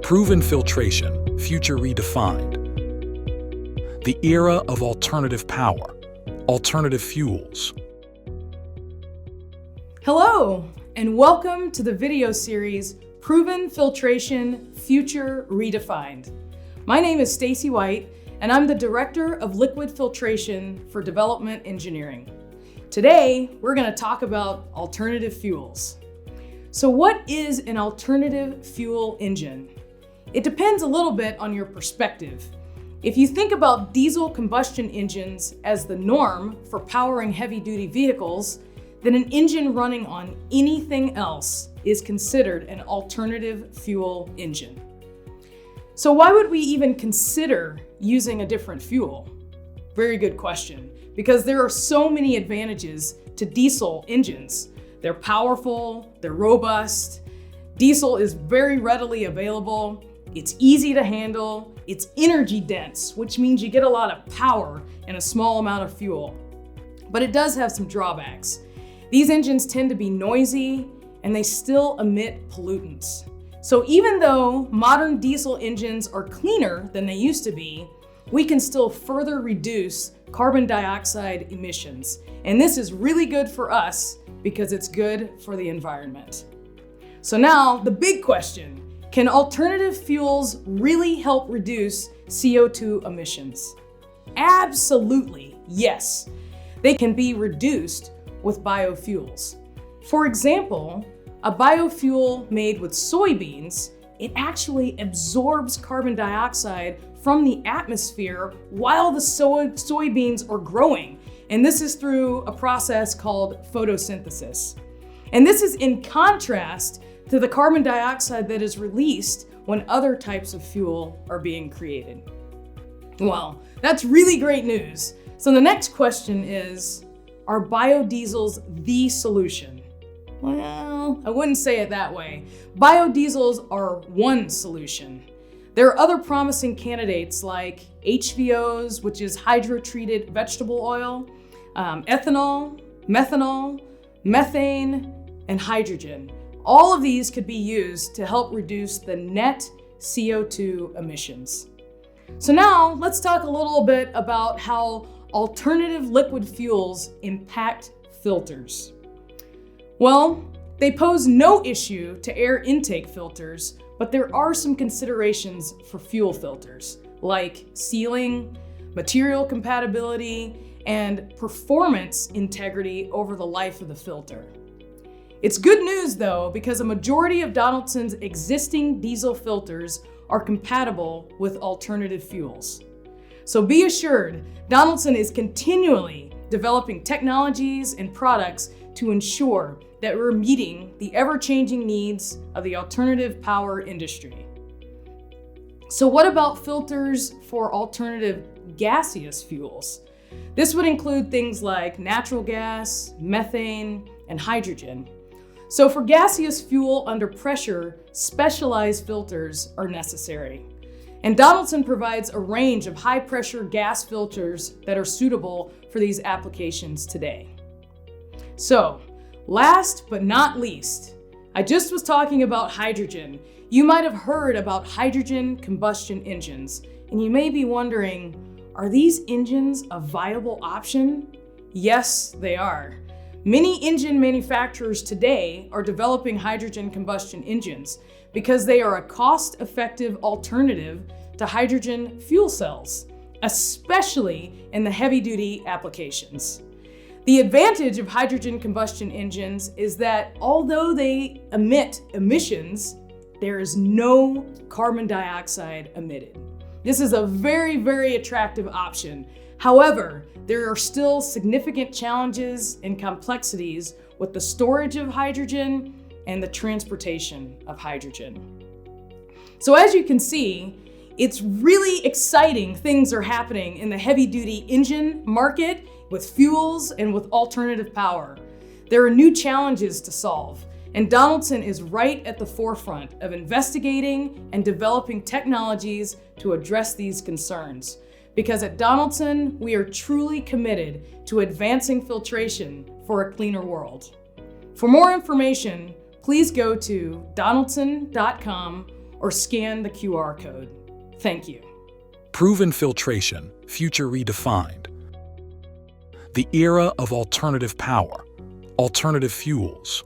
Proven filtration, future redefined. The era of alternative power, alternative fuels. Hello, and welcome to the video series, Proven Filtration, Future Redefined. My name is Staci White, and I'm the Director of Liquid Filtration for Development Engineering. Today, we're going to talk about alternative fuels. So what is an alternative fuel engine? It depends a little bit on your perspective. If you think about diesel combustion engines as the norm for powering heavy-duty vehicles, then an engine running on anything else is considered an alternative fuel engine. So why would we even consider using a different fuel? Very good question, because there are so many advantages to diesel engines. They're powerful, they're robust, diesel is very readily available, it's easy to handle, it's energy dense, which means you get a lot of power in a small amount of fuel. But it does have some drawbacks. These engines tend to be noisy and they still emit pollutants. So even though modern diesel engines are cleaner than they used to be, we can still further reduce carbon dioxide emissions. And this is really good for us because it's good for the environment. So now the big question, can alternative fuels really help reduce CO2 emissions? Absolutely, yes. They can be reduced with biofuels. For example, a biofuel made with soybeans, it actually absorbs carbon dioxide from the atmosphere while the soybeans are growing. And this is through a process called photosynthesis. And this is in contrast to the carbon dioxide that is released when other types of fuel are being created. Well, that's really great news. So the next question is, are biodiesels the solution? Well, I wouldn't say it that way. Biodiesels are one solution. There are other promising candidates like HVOs, which is hydrotreated vegetable oil, ethanol, methanol, methane, and hydrogen. All of these could be used to help reduce the net CO2 emissions. So now let's talk a little bit about how alternative liquid fuels impact filters. Well, they pose no issue to air intake filters, but there are some considerations for fuel filters, like sealing, material compatibility, and performance integrity over the life of the filter. It's good news though, because a majority of Donaldson's existing diesel filters are compatible with alternative fuels. So be assured, Donaldson is continually developing technologies and products to ensure that we're meeting the ever-changing needs of the alternative power industry. So what about filters for alternative gaseous fuels? This would include things like natural gas, methane, and hydrogen. So for gaseous fuel under pressure, specialized filters are necessary. And Donaldson provides a range of high-pressure gas filters that are suitable for these applications today. So, last but not least, I just was talking about hydrogen. You might have heard about hydrogen combustion engines, and you may be wondering, are these engines a viable option? Yes, they are. Many engine manufacturers today are developing hydrogen combustion engines because they are a cost-effective alternative to hydrogen fuel cells, especially in the heavy-duty applications. The advantage of hydrogen combustion engines is that although they emit emissions, there is no carbon dioxide emitted. This is a very, very attractive option. However, there are still significant challenges and complexities with the storage of hydrogen and the transportation of hydrogen. So as you can see, it's really exciting things are happening in the heavy-duty engine market with fuels and with alternative power. There are new challenges to solve, and Donaldson is right at the forefront of investigating and developing technologies to address these concerns. Because at Donaldson, we are truly committed to advancing filtration for a cleaner world. For more information, please go to donaldson.com or scan the QR code. Thank you. Proven filtration, future redefined. The era of alternative power, alternative fuels,